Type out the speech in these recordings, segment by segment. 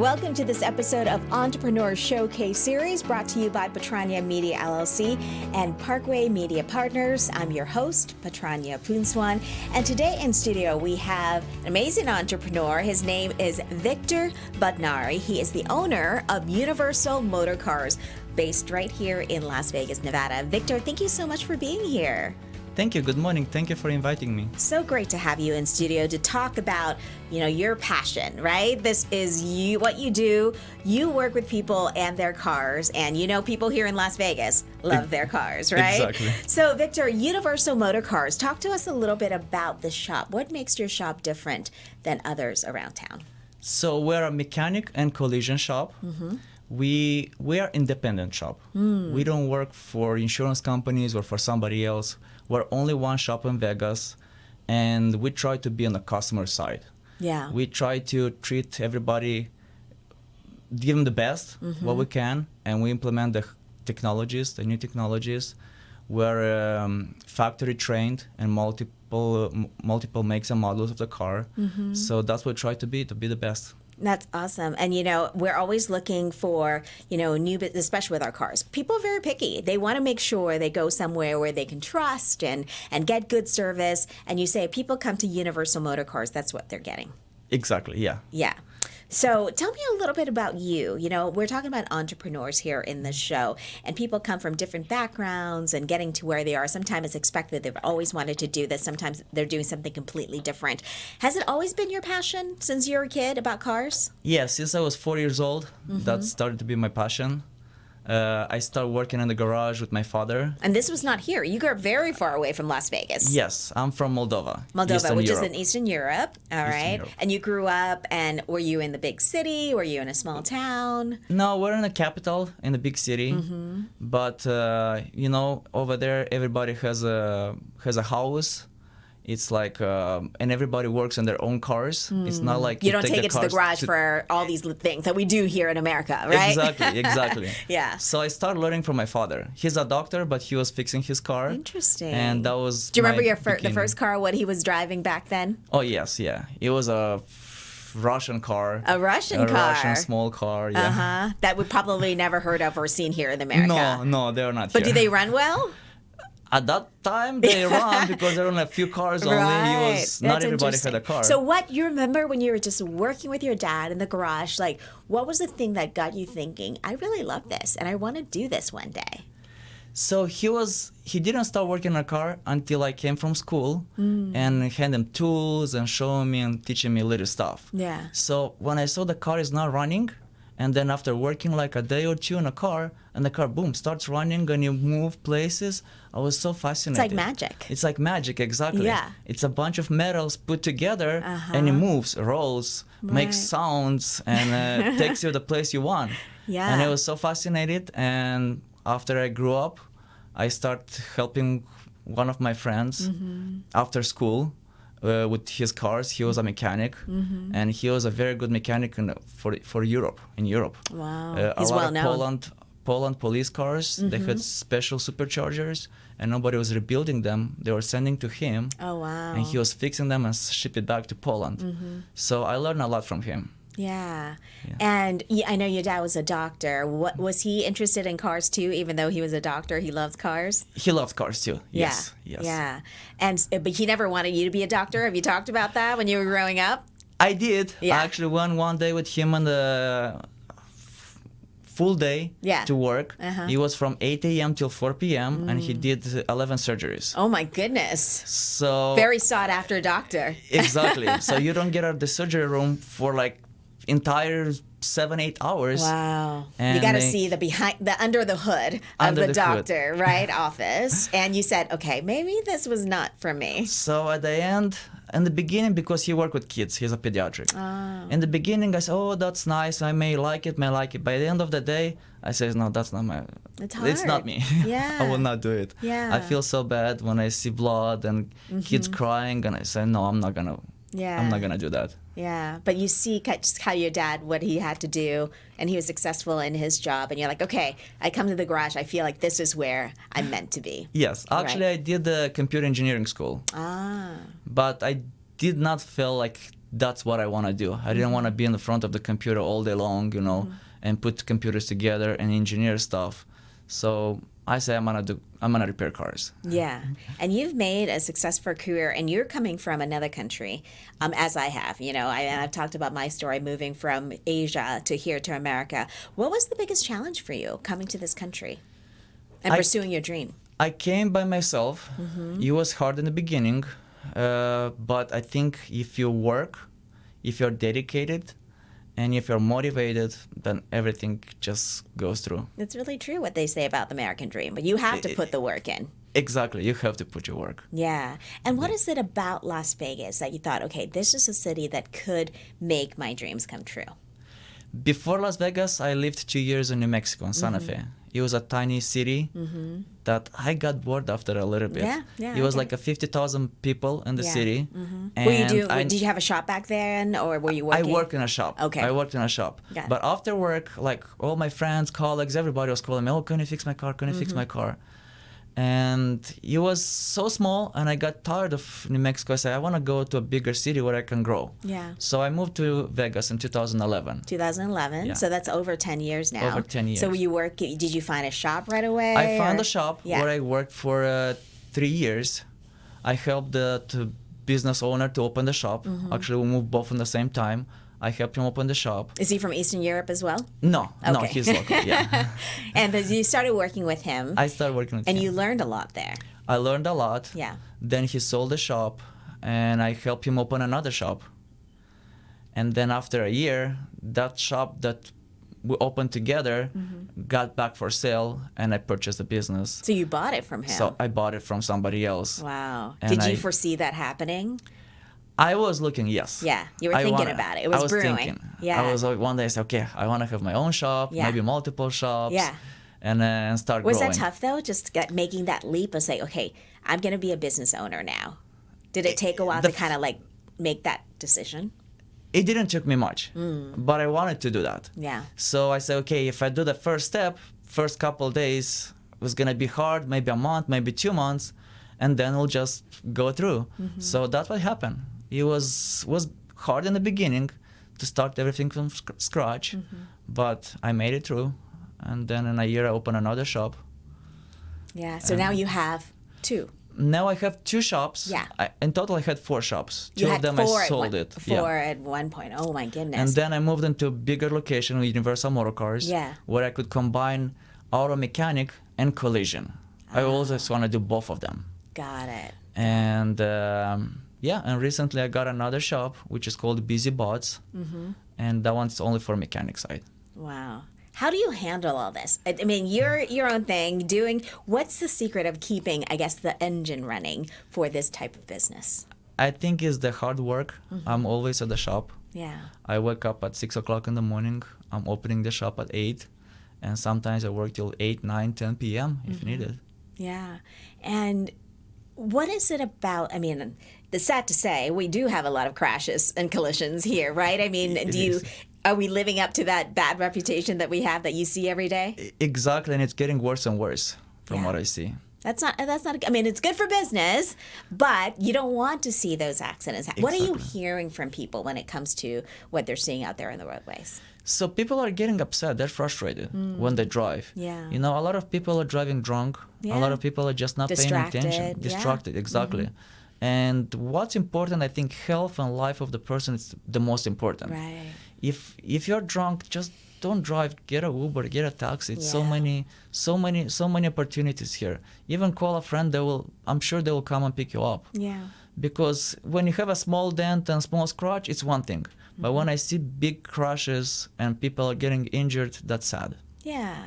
Welcome to this episode of Entrepreneur Showcase Series brought to you by Patranya Media LLC and Parkway Media Partners. I'm your host, Patranya Poonswan, and today in studio we have an amazing entrepreneur. His name is Victor Botnari. He is the owner of Universal Motorcars, based right here in Las Vegas, Nevada. Victor, thank you so much for being here. Thank you. Good morning. Thank you for inviting me. So great to have you in studio to talk about, your passion, right? This is what you do. You work with people and their cars, and people here in Las Vegas love their cars, right? Exactly. So, Victor, Universal Motorcars, talk to us a little bit about the shop. What makes your shop different than others around town? So we're a mechanic and collision shop. Mm-hmm. We are independent shop. We don't work for insurance companies or for somebody else. We're only one shop in Vegas, and we try to be on the customer side. Yeah. We try to treat everybody, give them the best, what we can, and we implement the new technologies. We're factory trained and multiple makes and models of the car. So that's what we try to be the best. That's awesome. And, we're always looking for, new business, especially with our cars. People are very picky. They want to make sure they go somewhere where they can trust and get good service. And you say people come to Universal Motorcars, that's what they're getting. Exactly, yeah. Yeah. So tell me a little bit about you. We're talking about entrepreneurs here in this show, and people come from different backgrounds and getting to where they are. Sometimes it's expected. They've always wanted to do this. Sometimes they're doing something completely different. Has it always been your passion since you were a kid about cars? Yes, since I was 4 years old, that started to be my passion. I started working in the garage with my father. And this was not here. You grew up very far away from Las Vegas. Yes, I'm from Moldova. Which is in Eastern Europe. All right. Europe. And you grew up, and were you in the big city? Were you in a small town? No, we're in the capital, in the big city. But, over there, everybody has a house. It's like, and everybody works on their own cars. It's not like you don't take it to the garage for all these things that we do here in America, right? Exactly. Yeah. So I started learning from my father. He's a doctor, but he was fixing his car. Interesting. And that was. Do you remember the first car? What he was driving back then? Oh yes, yeah. It was a Russian car. A Russian car. A Russian small car. Yeah. That we probably never heard of or seen here in America. No, they're not. But here. do they run well? At that time, they run because there were only a few cars only. Right. Not everybody had a car. So what you remember when you were just working with your dad in the garage, like what was the thing that got you thinking, I really love this and I want to do this one day? So he didn't start working on a car until I came from school and hand him tools and showing me and teaching me little stuff. Yeah. So when I saw the car is not running, and then after working like a day or two in a car, and the car, boom, starts running and you move places, I was so fascinated. It's like magic. It's like magic, exactly. Yeah. It's a bunch of metals put together, and it moves, rolls, makes sounds, and takes you to the place you want. Yeah. And I was so fascinated, and after I grew up, I started helping one of my friends after school. With his cars, he was a mechanic, and he was a very good mechanic for Europe. In Europe, wow, he's well known. Poland police cars, they had special superchargers, and nobody was rebuilding them. They were sending to him. Oh wow! And he was fixing them and ship it back to Poland. So I learned a lot from him. Yeah. And I know your dad was a doctor. What was he interested in cars too? Even though he was a doctor, he loves cars. He loves cars too. Yes. Yeah. And but he never wanted you to be a doctor. Have you talked about that when you were growing up? I did. Yeah. I actually went one day with him on the full day to work. He was from 8 a.m. till 4 p.m. and he did 11 surgeries. Oh my goodness. So very sought after doctor. Exactly. So you don't get out of the surgery room for like entire 7-8 hours. Wow. And you got to see the under the hood of the doctor, right? Office. And you said, okay, maybe this was not for me. So at the end, in the beginning, because he worked with kids, he's a pediatric. In the beginning, I said, oh, that's nice. I may like it. By the end of the day, I said, no, that's not my... It's hard. It's not me. Yeah. I will not do it. Yeah. I feel so bad when I see blood and kids crying, and I say, no, I'm not going to... Yeah. I'm not going to do that. Yeah. But you see just how your dad, what he had to do, and he was successful in his job. And you're like, okay, I come to the garage. I feel like this is where I'm meant to be. Yes. Actually, I did the computer engineering school. Ah. But I did not feel like that's what I want to do. I didn't want to be in the front of the computer all day long, you know, and put computers together and engineer stuff. So I say I'm gonna repair cars. Yeah, and you've made a successful career, and you're coming from another country, as I have. You know, and I've talked about my story moving from Asia to here to America. What was the biggest challenge for you coming to this country and pursuing your dream? I came by myself. It was hard in the beginning, but I think if you work, if you're dedicated, and if you're motivated, then everything just goes through. It's really true what they say about the American dream, but you have to put the work in. Exactly. You have to put your work. Yeah. And what is it about Las Vegas that you thought, okay, this is a city that could make my dreams come true? Before Las Vegas, I lived 2 years in New Mexico, in Santa Fe. It was a tiny city that I got bored after a little bit. Yeah, it was okay. like a 50,000 people in the city. And did you have a shop back then, or were you working? I worked in a shop. Okay. I worked in a shop. Got it. But after work, like all my friends, colleagues, everybody was calling me, oh, can you fix my car? Can you fix my car? And it was so small, and I got tired of New Mexico. I said, I want to go to a bigger city where I can grow. Yeah. So I moved to Vegas in 2011. 2011. Yeah. So that's over 10 years now. Over 10 years. So did you find a shop right away? I found or- a shop Yeah. where I worked for 3 years. I helped the business owner to open the shop. Actually, we moved both at the same time. I helped him open the shop. Is he from Eastern Europe as well? No, Okay. he's local, yeah. And you started working with him, I started working with and him. you learned a lot there. I learned a lot. Yeah. Then he sold the shop, and I helped him open another shop. And then after a year, that shop that we opened together got back for sale, and I purchased the business. So you bought it from him. So I bought it from somebody else. Wow. And Did you I- foresee that happening? I was looking, yes. Yeah, you were thinking about it. It was I was brewing. thinking. Yeah. I was like, one day I said, okay, I want to have my own shop, Yeah. maybe multiple shops, Yeah. and start Was growing. that tough though? Just making that leap and say, okay, I'm going to be a business owner now. Did it take a while to kind of like make that decision? It didn't take me much, but I wanted to do that. Yeah. So I said, okay, if I do the first step, first couple days was going to be hard, maybe a month, maybe 2 months, and then we'll just go through. So that's what happened. It was hard in the beginning to start everything from scratch, but I made it through. And then in a year, I opened another shop. Yeah. So now you have two. Now I have 2 shops. Yeah. In total, I had 4 shops. You 2 had of them four I at sold one, it. Four at one point. Oh my goodness. And then I moved into a bigger location with Universal Motorcars, Yeah. where I could combine auto mechanic and collision. I always want to do both of them. Got it. And and recently I got another shop, which is called Busy Bots, and that one's only for mechanic side. Wow. How do you handle all this? I mean, you're your own thing, what's the secret of keeping, I guess, the engine running for this type of business? I think it's the hard work. I'm always at the shop. Yeah. I wake up at 6 o'clock in the morning. I'm opening the shop at 8, and sometimes I work till 8, 9, 10 p.m. if needed. Yeah. And what is it about? I mean, it's sad to say, we do have a lot of crashes and collisions here, right? I mean, are we living up to that bad reputation that we have that you see every day? Exactly, and it's getting worse and worse from Yeah. what I see. That's not, I mean, it's good for business, but you don't want to see those accidents. What are you Exactly. hearing from people when it comes to what they're seeing out there in the roadways? So people are getting upset. They're frustrated when they drive. Yeah. You know, a lot of people are driving drunk. Yeah. A lot of people are just not Distracted, paying attention. yeah. Distracted, exactly. And what's important, I think, health and life of the person is the most important. Right. If you're drunk, just don't drive. Get a Uber, get a taxi. It's Yeah. so many opportunities here. Even call a friend. I'm sure they will come and pick you up. Yeah. Because when you have a small dent and small scratch, it's one thing. But when I see big crashes and people are getting injured, that's sad. Yeah.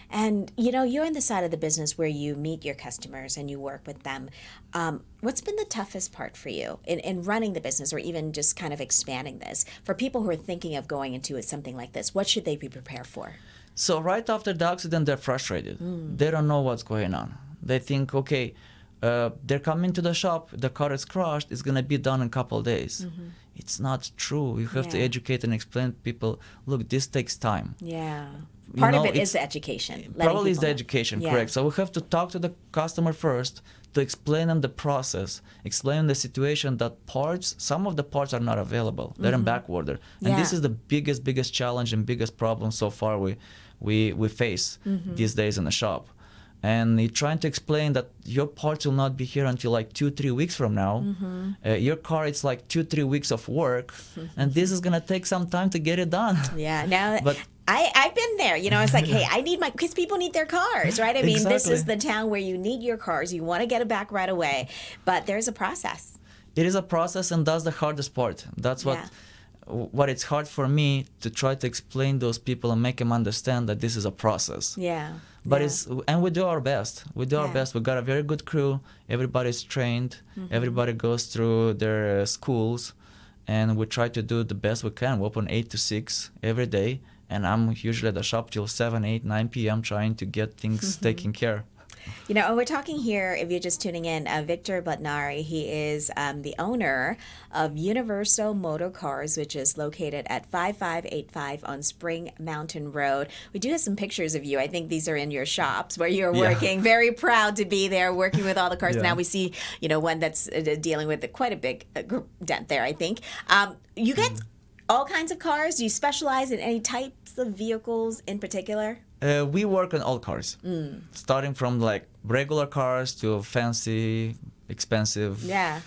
And, you know, you're in the side of the business where you meet your customers and you work with them. What's been the toughest part for you in running the business or even just kind of expanding this? For people who are thinking of going into something like this, what should they be prepared for? So right after the accident, they're frustrated. They don't know what's going on. They think, okay, they're coming to the shop, the car is crashed, it's going to be done in a couple of days. It's not true. You have to Yeah. educate and explain to people, look, this takes time. Yeah. You Part of know, it is it's- the education. letting Probably is people the know. education, Yeah. correct. So we have to talk to the customer first to explain them the process, explain the situation that some of the parts are not available. They're in back order. And this Yeah. is the biggest challenge and biggest problem so far we face these days in the shop. And you're trying to explain that your parts will not be here until like 2-3 weeks from now. Your car, it's like 2-3 weeks of work, and this is gonna take some time to get it done. Yeah. Now, But I've been there. You know, it's like, hey, I need because people need their cars, right? I mean, this is Exactly. the town where you need your cars. You want to get it back right away, but there's a process. it is a process, and that's the hardest part. That's what it's hard for me to try to explain those people and make them understand that this is a process. Yeah. But yeah. and we do our best. We do our Yeah. best. We got a very good crew. Everybody's trained. Everybody goes through their schools, and we try to do the best we can. We open 8 to 6 every day, and I'm usually at the shop till 7, 8, 9 p.m. trying to get things taken care. You know, and we're talking here, if you're just tuning in, Victor Botnari. He is the owner of Universal Motorcars, which is located at 5585 on Spring Mountain Road. We do have some pictures of you. I think these are in your shops where you're Yeah. working. Very proud to be there working with all the cars. Yeah. Now we see, you know, one that's dealing with quite a big dent there, I think. You get all kinds of cars. Do you specialize in any types of vehicles in particular? We work on all cars, starting from like regular cars to fancy, expensive. Yeah.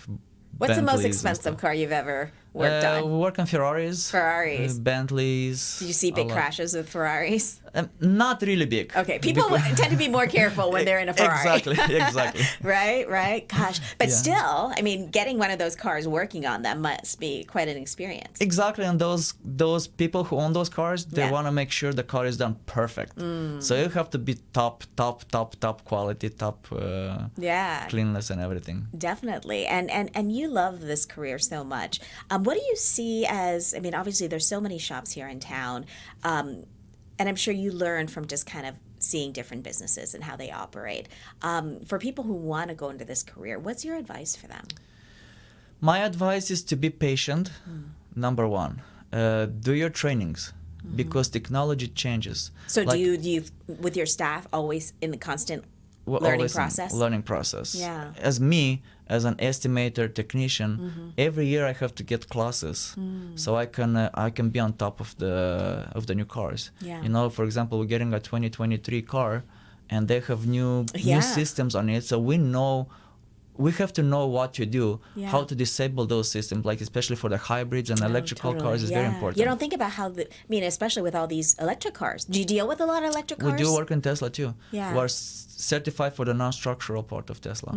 What's the most Bentleys and expensive stuff. car you've ever worked on? We work on Ferraris. Ferraris. Bentleys. Did you see big crashes with Ferraris? Not really big. Okay, people tend to be more careful when they're in a Ferrari. Exactly. right. Gosh, but Yeah. still, I mean, getting one of those cars, working on them must be quite an experience. Exactly, and those people who own those cars, they Yeah. want to make sure the car is done perfect. So you have to be top quality, Yeah. cleanliness and everything. Definitely. And you love this career so much. What do you see as, I mean, obviously there's so many shops here in town, and I'm sure you learn from just kind of seeing different businesses and how they operate. For people who want to go into this career, what's your advice for them? My advice is to be patient, number one. Do your trainings, because technology changes. So Like, do you, with your staff, always in the constant we're learning always in process? learning process. Yeah. As an estimator technician, every year I have to get classes, so I can be on top of the new cars. Yeah. You know, for example, we're getting a 2023 car, and they have new systems on it, so we have to know what to do, how to disable those systems, like especially for the hybrids and electrical cars is very important. You don't think about how especially with all these electric cars. Do you deal with a lot of electric cars? We do work in Tesla too. Yeah. We're certified for the non-structural part of Tesla.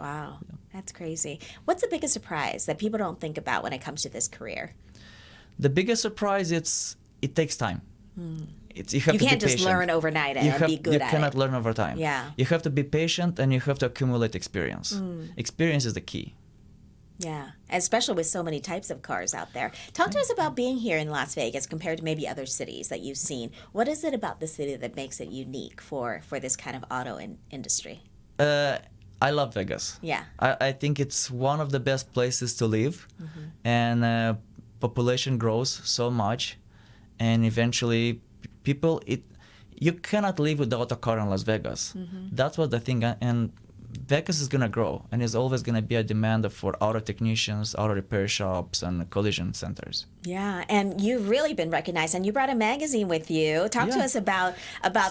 Wow, that's crazy. What's the biggest surprise that people don't think about when it comes to this career? The biggest surprise, it takes time. You You have to can't be just patient. learn overnight and be good You at cannot it. learn over time. Yeah. You have to be patient, and you have to accumulate experience. Experience is the key. Yeah, especially with so many types of cars out there. Talk to us about being here in Las Vegas compared to maybe other cities that you've seen. What is it about the city that makes it unique for this kind of auto industry? I love Vegas. Yeah. I think it's one of the best places to live, and population grows so much, and eventually you cannot live without a car in Las Vegas. That's what the thing, and Vegas is gonna grow, and there's always gonna be a demand for auto technicians, auto repair shops, and collision centers. Yeah, and you've really been recognized, and you brought a magazine with you. Talk to Yeah. us about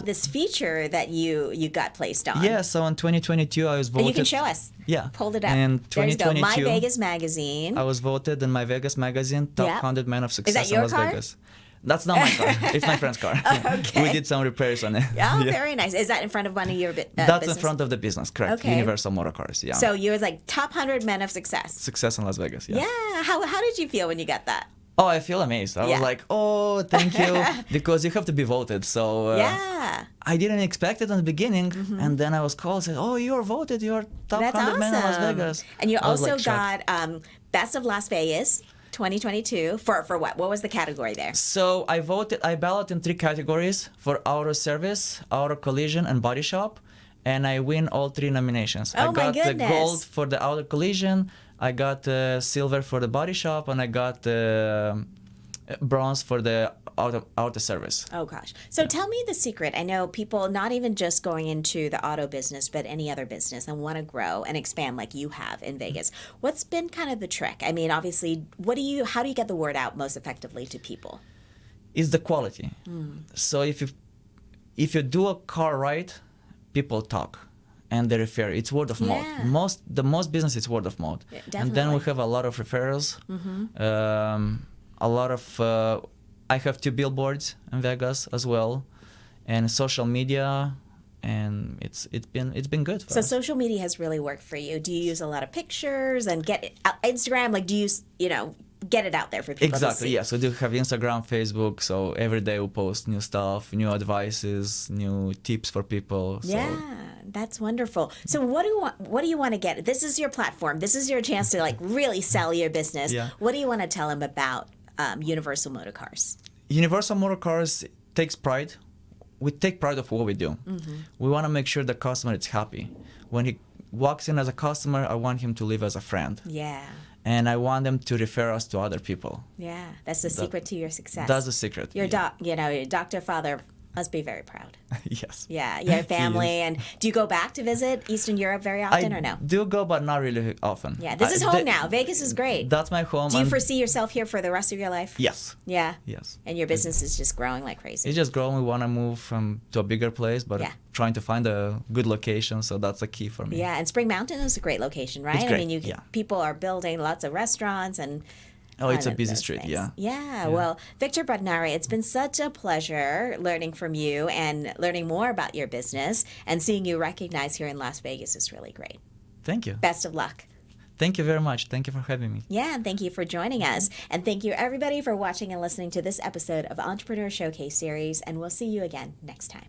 this feature that you got placed on. Yeah, so in 2022 I was voted. And you can show us. Yeah. Hold it up. In There you go. 2022, My Vegas magazine. I was voted in My Vegas magazine top Yeah. 100 men of success your in Las car? Vegas. That's not my car. It's my friend's car. Okay. We did some repairs on it. Oh, Yeah. very nice. Is that in front of one of your That's business? in front of the business, correct. Okay. Universal Motorcars, yeah. So you was like top 100 men of success. Success in Las Vegas, yeah. Yeah. How did you feel when you got that? Oh, I feel amazed. I Yeah. was like, oh, thank you. Because you have to be voted. So Yeah. I didn't expect it in the beginning. And then I was called and said, oh, you're voted. You're top That's 100 men in Las awesome. Vegas. And you I was, also like, shocked. got Best of Las Vegas 2022 for what? What was the category there? So I balloted in 3 categories for auto service, auto collision, and body shop. And I win all 3 nominations. Oh, I my got the goodness. gold for the auto collision. I got silver for the body shop, and I got bronze for the auto service. Oh gosh. So tell me the secret. I know people not even just going into the auto business, but any other business and want to grow and expand like you have in Vegas. What's been kind of the trick? I mean, obviously, how do you get the word out most effectively to people? Is the quality. So if you do a car right, people talk and they refer. It's word of mouth. The most business is word of mouth. Yeah, and then we have a lot of referrals. A lot of I have 2 billboards in Vegas as well, and social media, and it's been good for us. Social media has really worked for you. Do you use a lot of pictures and get Instagram? Like, do you get it out there for people to see? Yes, we do have Instagram, Facebook, so every day we post new stuff, new advices, new tips for people. So. Yeah, that's wonderful. So what do you want to get? This is your platform. This is your chance to like really sell your business. Yeah. What do you want to tell them about Universal Motorcars? Universal Motorcars takes pride. We take pride of what we do. We want to make sure the customer is happy. When he walks in as a customer, I want him to leave as a friend. Yeah. And I want them to refer us to other people. Yeah, that's the secret to your success. That's the secret. Your your doctor father must be very proud. Yes. Yeah, your family. And do you go back to visit Eastern Europe very often or no? I do go, but not really often. Yeah, this is home now. Vegas is great. That's my home. Do you foresee yourself here for the rest of your life? Yes. Yeah. Yes. And your business is just growing like crazy. It's just growing. We want to move to a bigger place, but trying to find a good location. So that's the key for me. Yeah, and Spring Mountain is a great location, right? It's great. I mean, people are building lots of restaurants and. Oh, it's a busy street, Yeah, well, Victor Botnari, it's been such a pleasure learning from you and learning more about your business, and seeing you recognized here in Las Vegas is really great. Thank you. Best of luck. Thank you very much. Thank you for having me. Yeah, and thank you for joining us. And thank you, everybody, for watching and listening to this episode of Entrepreneur Showcase Series, and we'll see you again next time.